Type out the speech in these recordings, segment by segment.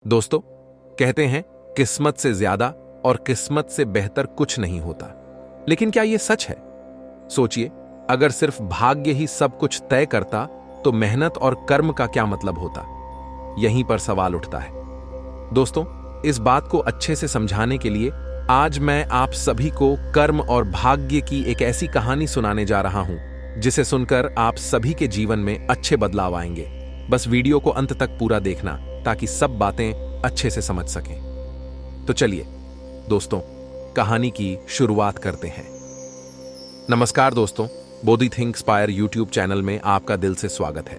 दोस्तों, कहते हैं किस्मत से ज्यादा और किस्मत से बेहतर कुछ नहीं होता। लेकिन क्या यह सच है? सोचिए, अगर सिर्फ भाग्य ही सब कुछ तय करता तो मेहनत और कर्म का क्या मतलब होता? यहीं पर सवाल उठता है। दोस्तों, इस बात को अच्छे से समझाने के लिए आज मैं आप सभी को कर्म और भाग्य की एक ऐसी कहानी सुनाने जा रहा हूं जिसे सुनकर आप सभी के जीवन में अच्छे बदलाव आएंगे। बस वीडियो को अंत तक पूरा देखना ताकि सब बातें अच्छे से समझ सकें। तो चलिए दोस्तों, कहानी की शुरुआत करते हैं। नमस्कार दोस्तों, बोधी थिंकस्पायर यूट्यूब चैनल में आपका दिल से स्वागत है।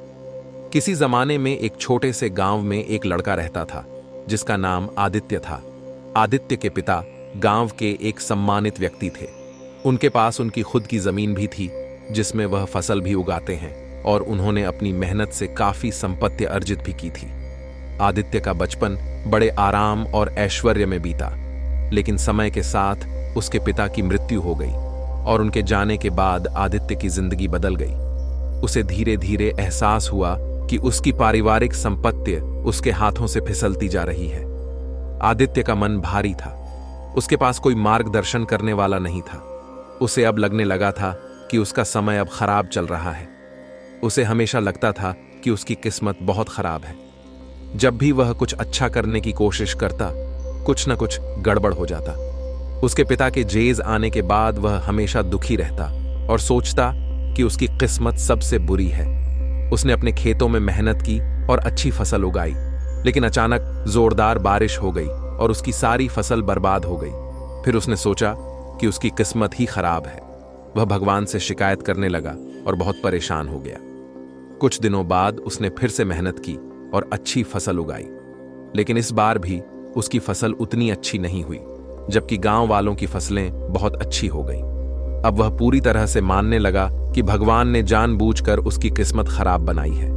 किसी जमाने में एक छोटे से गांव में एक लड़का रहता था जिसका नाम आदित्य था। आदित्य के पिता गांव के एक सम्मानित व्यक्ति थे। उनके पास उनकी खुद की जमीन भी थी जिसमें वह फसल भी उगाते हैं और उन्होंने अपनी मेहनत से काफी संपत्ति अर्जित भी की थी। आदित्य का बचपन बड़े आराम और ऐश्वर्य में बीता, लेकिन समय के साथ उसके पिता की मृत्यु हो गई और उनके जाने के बाद आदित्य की जिंदगी बदल गई। उसे धीरे धीरे एहसास हुआ कि उसकी पारिवारिक संपत्ति उसके हाथों से फिसलती जा रही है। आदित्य का मन भारी था। उसके पास कोई मार्गदर्शन करने वाला नहीं था। उसे अब लगने लगा था कि उसका समय अब खराब चल रहा है। उसे हमेशा लगता था कि उसकी किस्मत बहुत खराब है। जब भी वह कुछ अच्छा करने की कोशिश करता, कुछ न कुछ गड़बड़ हो जाता। उसके पिता के जेज आने के बाद वह हमेशा दुखी रहता और सोचता कि उसकी किस्मत सबसे बुरी है। उसने अपने खेतों में मेहनत की और अच्छी फसल उगाई, लेकिन अचानक जोरदार बारिश हो गई और उसकी सारी फसल बर्बाद हो गई। फिर उसने सोचा कि उसकी किस्मत ही खराब है। वह भगवान से शिकायत करने लगा और बहुत परेशान हो गया। कुछ दिनों बाद उसने फिर से मेहनत की और अच्छी फसल उगाई, लेकिन इस बार भी उसकी फसल उतनी अच्छी नहीं हुई, जबकि गांव वालों की फसलें बहुत अच्छी हो गईं। अब वह पूरी तरह से मानने लगा कि भगवान ने जानबूझकर उसकी किस्मत खराब बनाई है।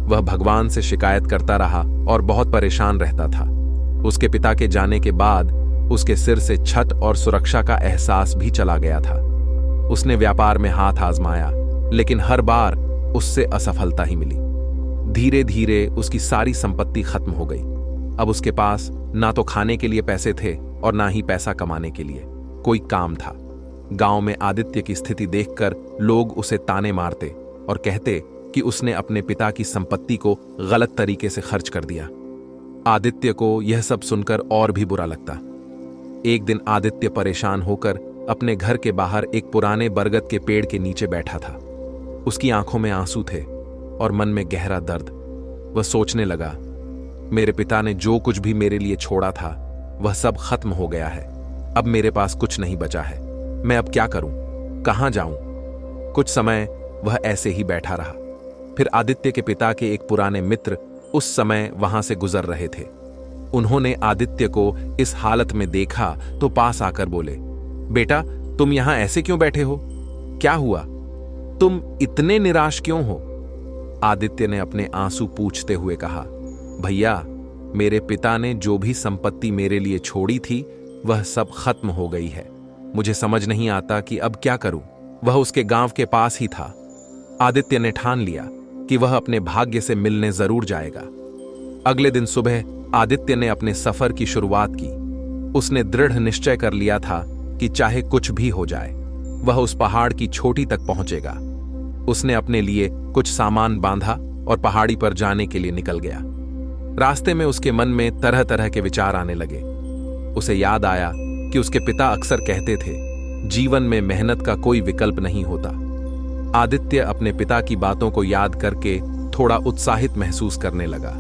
वह भगवान से शिकायत करता रहा और बहुत परेशान रहता था। उसके पिता के जाने के बाद उसके सिर से छत और सुरक्षा का एहसास भी चला गया था। उसने व्यापार में हाथ आजमाया, लेकिन हर बार उससे असफलता ही मिली। धीरे धीरे उसकी सारी संपत्ति खत्म हो गई। अब उसके पास ना तो खाने के लिए पैसे थे और ना ही पैसा कमाने के लिए कोई काम था। गांव में आदित्य की स्थिति देखकर लोग उसे ताने मारते और कहते कि उसने अपने पिता की संपत्ति को गलत तरीके से खर्च कर दिया। आदित्य को यह सब सुनकर और भी बुरा लगता। एक दिन आदित्य परेशान होकर अपने घर के बाहर एक पुराने बरगद के पेड़ के नीचे बैठा था। उसकी आंखों में आंसू थे और मन में गहरा दर्द। वह सोचने लगा, मेरे पिता ने जो कुछ भी मेरे लिए छोड़ा था वह सब खत्म हो गया है। अब मेरे पास कुछ नहीं बचा है। मैं अब क्या करूं? कहां जाऊं? कुछ समय वह ऐसे ही बैठा रहा। फिर आदित्य के पिता के एक पुराने मित्र उस समय वहां से गुजर रहे थे। उन्होंने आदित्य को इस हालत में देखा तो पास आकर बोले, बेटा, तुम यहां ऐसे क्यों बैठे हो? क्या हुआ? तुम इतने निराश क्यों हो? आदित्य ने अपने आंसू पूंछते हुए कहा, भैया, मेरे पिता ने जो भी संपत्ति मेरे लिए छोड़ी थी वह सब खत्म हो गई है। मुझे समझ नहीं आता कि अब क्या करूं। वह उसके गांव के पास ही था। आदित्य ने ठान लिया कि वह अपने भाग्य से मिलने जरूर जाएगा। अगले दिन सुबह आदित्य ने अपने सफर की शुरुआत की। उसने दृढ़ निश्चय कर लिया था कि चाहे कुछ भी हो जाए वह उस पहाड़ की चोटी तक पहुंचेगा। उसने अपने लिए कुछ सामान बांधा और पहाड़ी पर जाने के लिए निकल गया। रास्ते में उसके मन में तरह तरह के विचार आने लगे। उसे याद आया कि उसके पिता अक्सर कहते थे, जीवन में मेहनत का कोई विकल्प नहीं होता। आदित्य अपने पिता की बातों को याद करके थोड़ा उत्साहित महसूस करने लगा।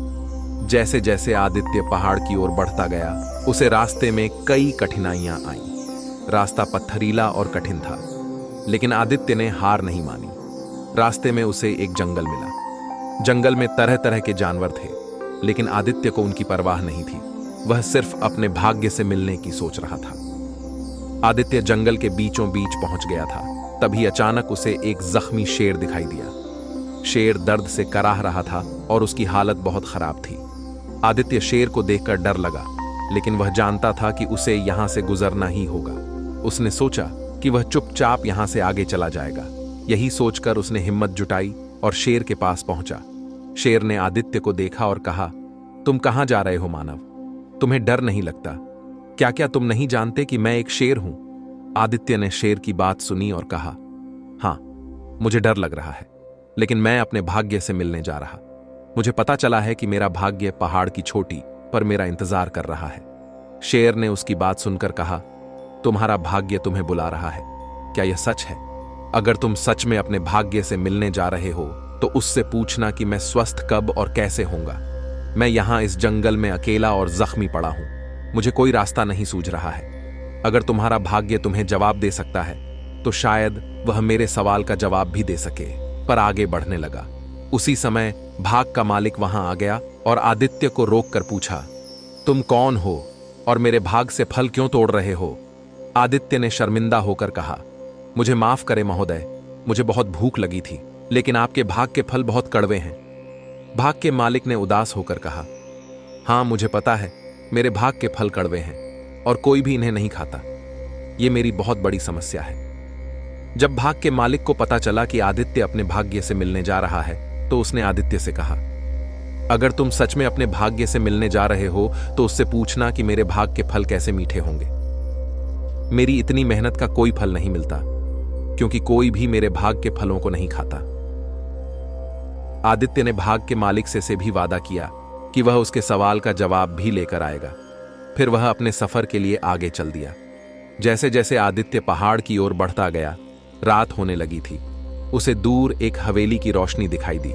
जैसे जैसे आदित्य पहाड़ की ओर बढ़ता गया, उसे रास्ते में कई कठिनाइयां आईं। रास्ता पत्थरीला और कठिन था, लेकिन आदित्य ने हार नहीं मानी। रास्ते में उसे एक जंगल मिला। जंगल में तरह तरह के जानवर थे, लेकिन आदित्य को उनकी परवाह नहीं थी। वह सिर्फ अपने भाग्य से मिलने की सोच रहा था। आदित्य जंगल के बीचों बीच पहुंच गया था। तभी अचानक उसे एक जख्मी शेर दिखाई दिया। शेर दर्द से कराह रहा था और उसकी हालत बहुत खराब थी। आदित्य शेर को देखकर डर लगा, लेकिन वह जानता था कि उसे यहां से गुजरना ही होगा। उसने सोचा कि वह चुपचाप यहां से आगे चला जाएगा। यही सोचकर उसने हिम्मत जुटाई और शेर के पास पहुंचा। शेर ने आदित्य को देखा और कहा, तुम कहां जा रहे हो मानव? तुम्हें डर नहीं लगता? क्या क्या तुम नहीं जानते कि मैं एक शेर हूं? आदित्य ने शेर की बात सुनी और कहा, हां, मुझे डर लग रहा है, लेकिन मैं अपने भाग्य से मिलने जा रहा। मुझे पता चला है कि मेरा भाग्य पहाड़ की चोटी पर मेरा इंतजार कर रहा है। शेर ने उसकी बात सुनकर कहा, तुम्हारा भाग्य तुम्हें बुला रहा है। क्या यह सच है? अगर तुम सच में अपने भाग्य से मिलने जा रहे हो तो उससे पूछना कि मैं स्वस्थ कब और कैसे होऊंगा। मैं यहां इस जंगल में अकेला और जख्मी पड़ा हूं। मुझे कोई रास्ता नहीं सूझ रहा है। अगर तुम्हारा भाग्य तुम्हें जवाब दे सकता है तो शायद वह मेरे सवाल का जवाब भी दे सके। पर आगे बढ़ने लगा। उसी समय भाग का मालिक वहां आ गया और आदित्य को रोककर पूछा, तुम कौन हो और मेरे भाग से फल क्यों तोड़ रहे हो? आदित्य ने शर्मिंदा होकर कहा, मुझे माफ करें महोदय, मुझे बहुत भूख लगी थी, लेकिन आपके भाग के फल बहुत कड़वे हैं। भाग के मालिक ने उदास होकर कहा, हां, मुझे पता है मेरे भाग के फल कड़वे हैं और कोई भी इन्हें नहीं खाता। यह मेरी बहुत बड़ी समस्या है। जब भाग के मालिक को पता चला कि आदित्य अपने भाग्य से मिलने जा रहा है तो उसने आदित्य से कहा, अगर तुम सच में अपने भाग्य से मिलने जा रहे हो तो उससे पूछना कि मेरे भाग के फल कैसे मीठे होंगे। मेरी इतनी मेहनत का कोई फल नहीं मिलता, क्योंकि कोई भी मेरे भाग के फलों को नहीं खाता। आदित्य ने भाग के मालिक से भी वादा किया कि वह उसके सवाल का जवाब भी लेकर आएगा। फिर वह अपने सफर के लिए आगे चल दिया। जैसे जैसे आदित्य पहाड़ की ओर बढ़ता गया, रात होने लगी थी। उसे दूर एक हवेली की रोशनी दिखाई दी।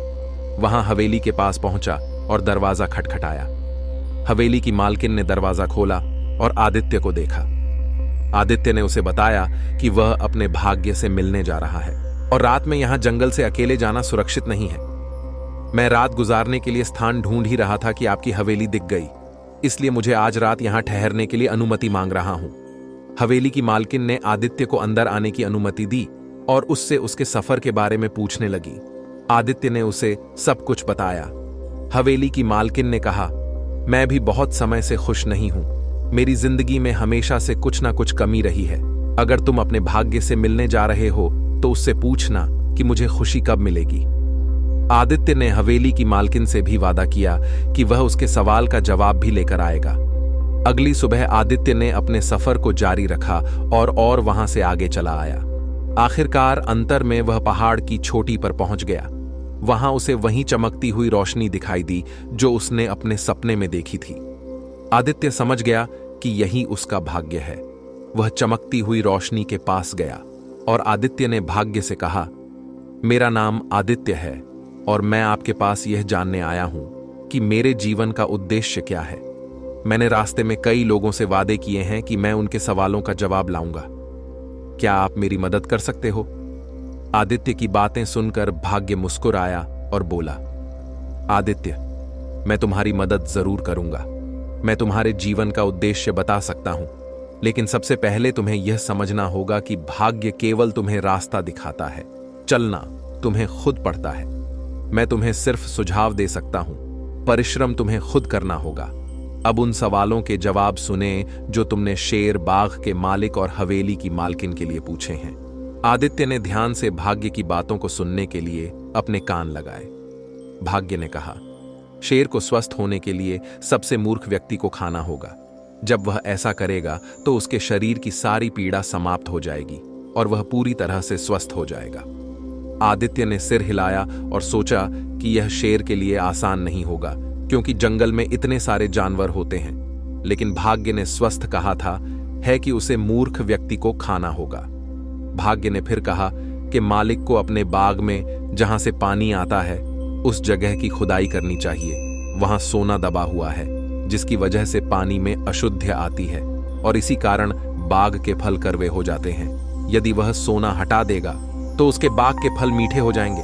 वहां हवेली के पास पहुंचा और दरवाजा खटखटाया। हवेली की मालकिन ने दरवाजा खोला और आदित्य को देखा। आदित्य ने उसे बताया कि वह अपने भाग्य से मिलने जा रहा है और रात में यहां जंगल से अकेले जाना सुरक्षित नहीं है। मैं रात गुजारने के लिए स्थान ढूंढ ही रहा था कि आपकी हवेली दिख गई, इसलिए मुझे आज रात यहां ठहरने के लिए अनुमति मांग रहा हूं। हवेली की मालकिन ने आदित्य को अंदर आने की अनुमति दी और उससे उसके सफर के बारे में पूछने लगी। आदित्य ने उसे सब कुछ बताया। हवेली की मालकिन ने कहा, मैं भी बहुत समय से खुश नहीं हूं। मेरी जिंदगी में हमेशा से कुछ ना कुछ कमी रही है। अगर तुम अपने भाग्य से मिलने जा रहे हो तो उससे पूछना कि मुझे खुशी कब मिलेगी। आदित्य ने हवेली की मालकिन से भी वादा किया कि वह उसके सवाल का जवाब भी लेकर आएगा। अगली सुबह आदित्य ने अपने सफर को जारी रखा और वहां से आगे चला आया। आखिरकार अंतर में वह पहाड़ की चोटी पर पहुंच गया। वहां उसे वही चमकती हुई रोशनी दिखाई दी जो उसने अपने सपने में देखी थी। आदित्य समझ गया कि यही उसका भाग्य है। वह चमकती हुई रोशनी के पास गया और आदित्य ने भाग्य से कहा, मेरा नाम आदित्य है और मैं आपके पास यह जानने आया हूं कि मेरे जीवन का उद्देश्य क्या है। मैंने रास्ते में कई लोगों से वादे किए हैं कि मैं उनके सवालों का जवाब लाऊंगा। क्या आप मेरी मदद कर सकते हो? आदित्य की बातें सुनकर भाग्य मुस्कुराया और बोला, आदित्य, मैं तुम्हारी मदद जरूर करूंगा। मैं तुम्हारे जीवन का उद्देश्य बता सकता हूं, लेकिन सबसे पहले तुम्हें यह समझना होगा कि भाग्य केवल तुम्हें रास्ता दिखाता है, चलना तुम्हें खुद पड़ता है। मैं तुम्हें सिर्फ सुझाव दे सकता हूं, परिश्रम तुम्हें खुद करना होगा। अब उन सवालों के जवाब सुने जो तुमने शेर, बाघ के मालिक और हवेली की मालकिन के लिए पूछे हैं। आदित्य ने ध्यान से भाग्य की बातों को सुनने के लिए अपने कान लगाए। भाग्य ने कहा, शेर को स्वस्थ होने के लिए सबसे मूर्ख व्यक्ति को खाना होगा। जब वह ऐसा करेगा तो उसके शरीर की सारी पीड़ा समाप्त हो जाएगी और वह पूरी तरह से स्वस्थ हो जाएगा। आदित्य ने सिर हिलाया और सोचा कि यह शेर के लिए आसान नहीं होगा, क्योंकि जंगल में इतने सारे जानवर होते हैं। लेकिन भाग्य ने स्वस्थ कहा था है कि उसे मूर्ख व्यक्ति को खाना होगा। भाग्य ने फिर कहा कि मालिक को अपने बाग में जहां से पानी आता है उस जगह की खुदाई करनी चाहिए। वहां सोना दबा हुआ है, जिसकी वजह से पानी में अशुद्ध आती है और इसी कारण बाग के फल कड़वे हो जाते हैं। यदि वह सोना हटा देगा तो उसके बाग के फल मीठे हो जाएंगे।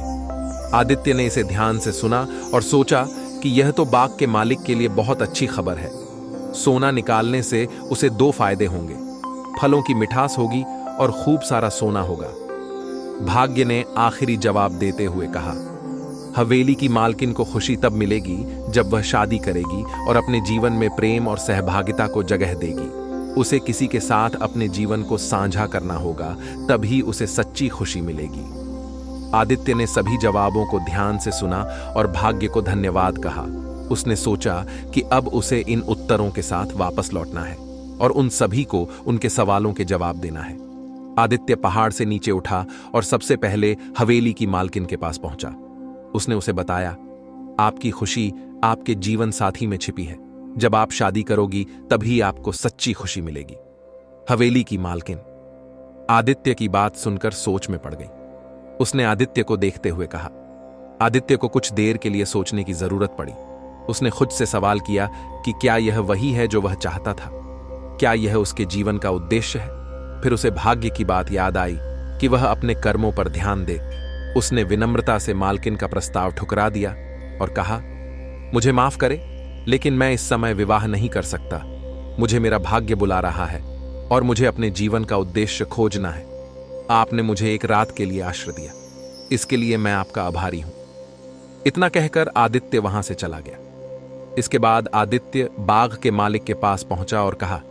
आदित्य ने इसे ध्यान से सुना और सोचा कि यह तो बाग के मालिक के लिए बहुत अच्छी खबर है। सोना निकालने से उसे दो फायदे होंगे, फलों की मिठास होगी और खूब सारा सोना होगा। भाग्य ने आखिरी जवाब देते हुए कहा, हवेली की मालकिन को खुशी तब मिलेगी जब वह शादी करेगी और अपने जीवन में प्रेम और सहभागिता को जगह देगी। उसे किसी के साथ अपने जीवन को साझा करना होगा, तभी उसे सच्ची खुशी मिलेगी। आदित्य ने सभी जवाबों को ध्यान से सुना और भाग्य को धन्यवाद कहा। उसने सोचा कि अब उसे इन उत्तरों के साथ वापस लौटना है और उन सभी को उनके सवालों के जवाब देना है। आदित्य पहाड़ से नीचे उठा और सबसे पहले हवेली की मालकिन के पास पहुंचा। उसने उसे बताया, आपकी खुशी आपके जीवन साथी में छिपी है। जब आप शादी करोगी तभी आपको सच्ची खुशी मिलेगी। हवेली की मालकिन आदित्य की बात सुनकर सोच में पड़ गई। उसने आदित्य को देखते हुए कहा। आदित्य को कुछ देर के लिए सोचने की जरूरत पड़ी। उसने खुद से सवाल किया कि क्या यह वही है जो वह चाहता था? क्या यह उसके जीवन का उद्देश्य है? फिर उसे भाग्य की बात याद आई कि वह अपने कर्मों पर ध्यान दे। उसने विनम्रता से मालकिन का प्रस्ताव ठुकरा दिया और कहा, मुझे माफ करे, लेकिन मैं इस समय विवाह नहीं कर सकता। मुझे मेरा भाग्य बुला रहा है और मुझे अपने जीवन का उद्देश्य खोजना है। आपने मुझे एक रात के लिए आश्रय दिया, इसके लिए मैं आपका आभारी हूं। इतना कहकर आदित्य वहां से चला गया। इसके बाद आदित्य बाग के मालिक के पास पहुंचा और कहा,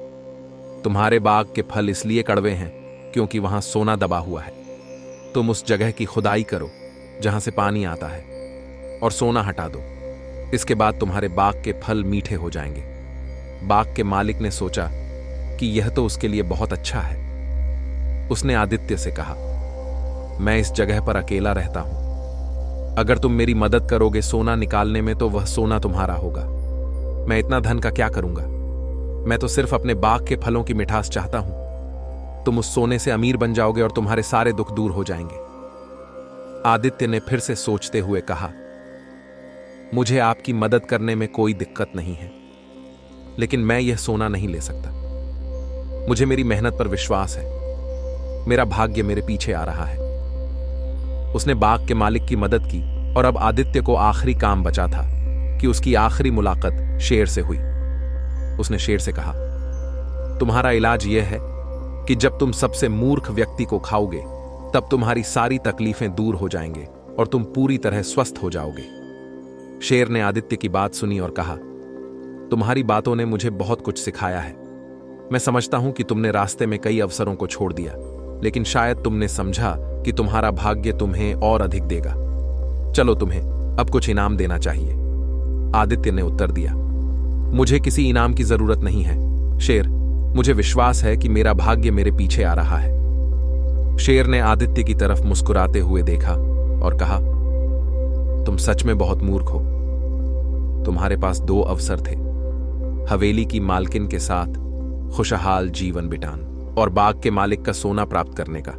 तुम्हारे बाग के फल इसलिए कड़वे हैं क्योंकि वहां सोना दबा हुआ है। तुम उस जगह की खुदाई करो जहां से पानी आता है और सोना हटा दो। इसके बाद तुम्हारे बाग के फल मीठे हो जाएंगे। बाग के मालिक ने सोचा कि यह तो उसके लिए बहुत अच्छा है। उसने आदित्य से कहा, मैं इस जगह पर अकेला रहता हूं। अगर तुम मेरी मदद करोगे सोना निकालने में तो वह सोना तुम्हारा होगा। मैं इतना धन का क्या करूंगा? मैं तो सिर्फ अपने बाग के फलों की मिठास चाहता हूं। तुम उस सोने से अमीर बन जाओगे और तुम्हारे सारे दुख दूर हो जाएंगे। आदित्य ने फिर से सोचते हुए कहा, मुझे आपकी मदद करने में कोई दिक्कत नहीं है, लेकिन मैं यह सोना नहीं ले सकता। मुझे मेरी मेहनत पर विश्वास है। मेरा भाग्य मेरे पीछे आ रहा है। उसने बाग के मालिक की मदद की और अब आदित्य को आखिरी काम बचा था कि उसकी आखिरी मुलाकात शेर से हुई। उसने शेर से कहा, तुम्हारा इलाज यह है कि जब तुम सबसे मूर्ख व्यक्ति को खाओगे तब तुम्हारी सारी तकलीफें दूर हो जाएंगे और तुम पूरी तरह स्वस्थ हो जाओगे। शेर ने आदित्य की बात सुनी और कहा, तुम्हारी बातों ने मुझे बहुत कुछ सिखाया है। मैं समझता हूं कि तुमने रास्ते में कई अवसरों को छोड़ दिया, लेकिन शायद तुमने समझा कि तुम्हारा भाग्य तुम्हें और अधिक देगा। चलो, तुम्हें अब कुछ इनाम देना चाहिए। आदित्य ने उत्तर दिया, मुझे किसी इनाम की जरूरत नहीं है शेर। मुझे विश्वास है कि मेरा भाग्य मेरे पीछे आ रहा है। शेर ने आदित्य की तरफ मुस्कुराते हुए देखा और कहा, तुम सच में बहुत मूर्ख हो। तुम्हारे पास दो अवसर थे, हवेली की मालकिन के साथ खुशहाल जीवन बितान और बाग के मालिक का सोना प्राप्त करने का,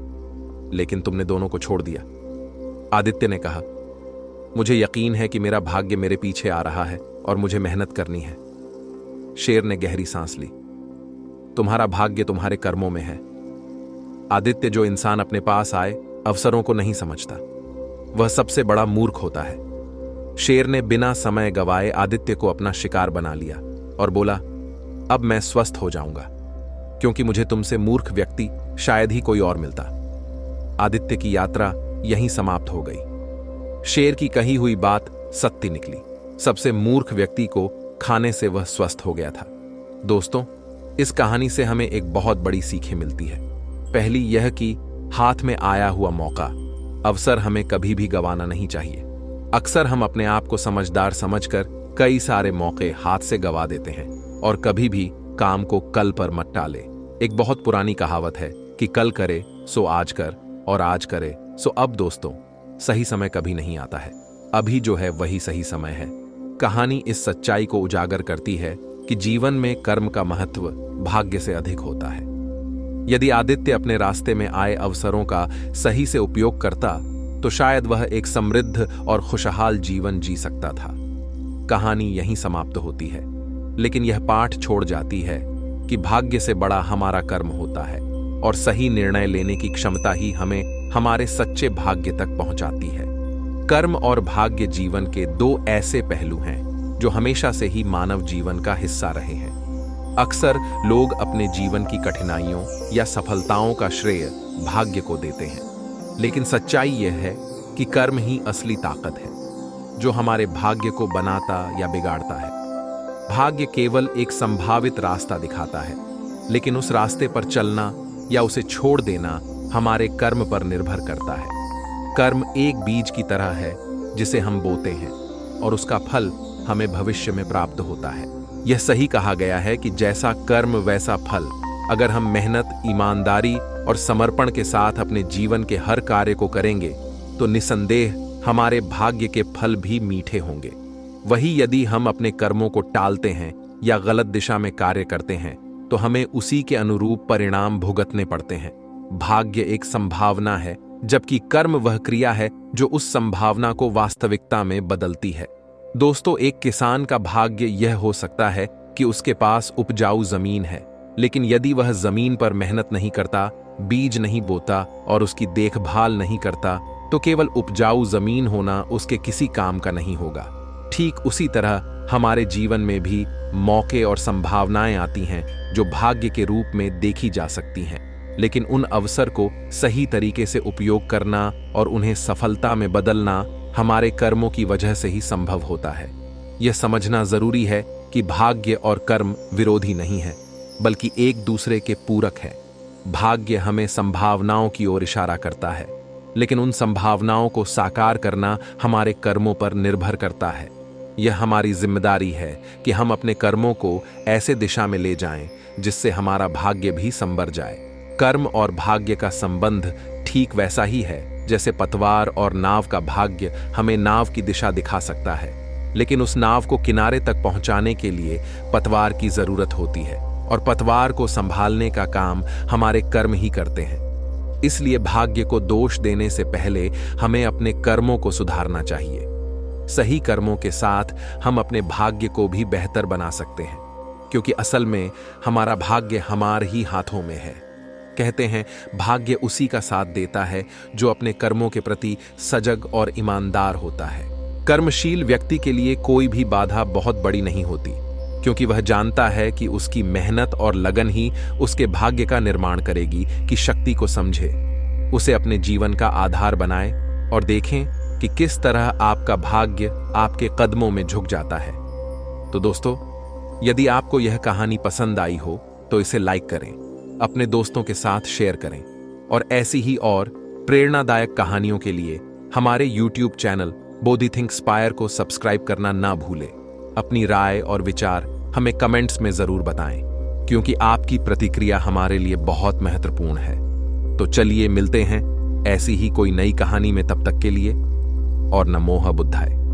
लेकिन तुमने दोनों को छोड़ दिया। आदित्य ने कहा, मुझे यकीन है कि मेरा भाग्य मेरे पीछे आ रहा है और मुझे मेहनत करनी है। शेर ने गहरी सांस ली। तुम्हारा भाग्य तुम्हारे कर्मों में है। आदित्य, जो इंसान अपने पास आए अवसरों को नहीं समझता, वह सबसे बड़ा मूर्ख होता है। शेर ने बिना समय गवाए आदित्य को अपना शिकार बना लिया और बोला, अब मैं स्वस्थ हो जाऊंगा, क्योंकि मुझे तुमसे मूर्ख व्यक्ति शायद ही कोई और मिलता। आदित्य की यात्रा यहीं समाप्त हो गई। शेर की कही हुई बात सत्य निकली। सबसे मूर्ख व्यक्ति को खाने से वह स्वस्थ हो गया था। दोस्तों, इस कहानी से हमें एक बहुत बड़ी सीखें मिलती है। पहली यह कि हाथ में आया हुआ मौका, अवसर हमें कभी भी गंवाना नहीं चाहिए। अक्सर हम अपने आप को समझदार समझकर कई सारे मौके हाथ से गंवा देते हैं और कभी भी काम को कल पर मत टाले। एक बहुत पुरानी कहावत है कि कल करे सो आज कर और आज करे सो अब। दोस्तों, सही समय कभी नहीं आता है, अभी जो है वही सही समय है। कहानी इस सच्चाई को उजागर करती है कि जीवन में कर्म का महत्व भाग्य से अधिक होता है। यदि आदित्य अपने रास्ते में आए अवसरों का सही से उपयोग करता तो शायद वह एक समृद्ध और खुशहाल जीवन जी सकता था। कहानी यहीं समाप्त होती है, लेकिन यह पाठ छोड़ जाती है कि भाग्य से बड़ा हमारा कर्म होता है और सही निर्णय लेने की क्षमता ही हमें हमारे सच्चे भाग्य तक पहुंचाती है। कर्म और भाग्य जीवन के दो ऐसे पहलू हैं जो हमेशा से ही मानव जीवन का हिस्सा रहे हैं। अक्सर लोग अपने जीवन की कठिनाइयों या सफलताओं का श्रेय भाग्य को देते हैं, लेकिन सच्चाई यह है कि कर्म ही असली ताकत है जो हमारे भाग्य को बनाता या बिगाड़ता है। भाग्य केवल एक संभावित रास्ता दिखाता है, लेकिन उस रास्ते पर चलना या उसे छोड़ देना हमारे कर्म पर निर्भर करता है। कर्म एक बीज की तरह है जिसे हम बोते हैं और उसका फल हमें भविष्य में प्राप्त होता है। यह सही कहा गया है कि जैसा कर्म वैसा फल। अगर हम मेहनत, ईमानदारी और समर्पण के साथ अपने जीवन के हर कार्य को करेंगे तो निसंदेह हमारे भाग्य के फल भी मीठे होंगे। वही यदि हम अपने कर्मों को टालते हैं या गलत दिशा में कार्य करते हैं तो हमें उसी के अनुरूप परिणाम भुगतने पड़ते हैं। भाग्य एक संभावना है, जबकि कर्म वह क्रिया है जो उस संभावना को वास्तविकता में बदलती है। दोस्तों, एक किसान का भाग्य यह हो सकता है कि उसके पास उपजाऊ जमीन है, लेकिन यदि वह जमीन पर मेहनत नहीं करता, बीज नहीं बोता और उसकी देखभाल नहीं करता तो केवल उपजाऊ जमीन होना उसके किसी काम का नहीं होगा। ठीक उसी तरह हमारे जीवन में भी मौके और संभावनाएं आती हैं जो भाग्य के रूप में देखी जा सकती हैं, लेकिन उन अवसर को सही तरीके से उपयोग करना और उन्हें सफलता में बदलना हमारे कर्मों की वजह से ही संभव होता है। यह समझना जरूरी है कि भाग्य और कर्म विरोधी नहीं है, बल्कि एक दूसरे के पूरक है। भाग्य हमें संभावनाओं की ओर इशारा करता है, लेकिन उन संभावनाओं को साकार करना हमारे कर्मों पर निर्भर करता है। यह हमारी जिम्मेदारी है कि हम अपने कर्मों को ऐसे दिशा में ले जाएं जिससे हमारा भाग्य भी संवर जाए। कर्म और भाग्य का संबंध ठीक वैसा ही है जैसे पतवार और नाव का भाग्य हमें नाव की दिशा दिखा सकता है, लेकिन उस नाव को किनारे तक पहुंचाने के लिए पतवार की जरूरत होती है और पतवार को संभालने का काम हमारे कर्म ही करते हैं। इसलिए भाग्य को दोष देने से पहले हमें अपने कर्मों को सुधारना चाहिए। सही कर्मों के साथ हम अपने भाग्य को भी बेहतर बना सकते हैं, क्योंकि असल में हमारा भाग्य हमारे ही हाथों में है। कहते हैं, भाग्य उसी का साथ देता है जो अपने कर्मों के प्रति सजग और ईमानदार होता है। कर्मशील व्यक्ति के लिए कोई भी बाधा बहुत बड़ी नहीं होती, क्योंकि वह जानता है कि उसकी मेहनत और लगन ही उसके भाग्य का निर्माण करेगी। कि शक्ति को समझे, उसे अपने जीवन का आधार बनाए और देखें कि किस तरह आपका भाग्य आपके कदमों में झुक जाता है। तो दोस्तों, यदि आपको यह कहानी पसंद आई हो तो इसे लाइक करें, अपने दोस्तों के साथ शेयर करें और ऐसी ही और प्रेरणादायक कहानियों के लिए हमारे YouTube चैनल बोधि थिंकस्पायर को सब्सक्राइब करना ना भूलें। अपनी राय और विचार हमें कमेंट्स में जरूर बताएं, क्योंकि आपकी प्रतिक्रिया हमारे लिए बहुत महत्वपूर्ण है। तो चलिए मिलते हैं ऐसी ही कोई नई कहानी में, तब तक के लिए और नमो बुद्धाय।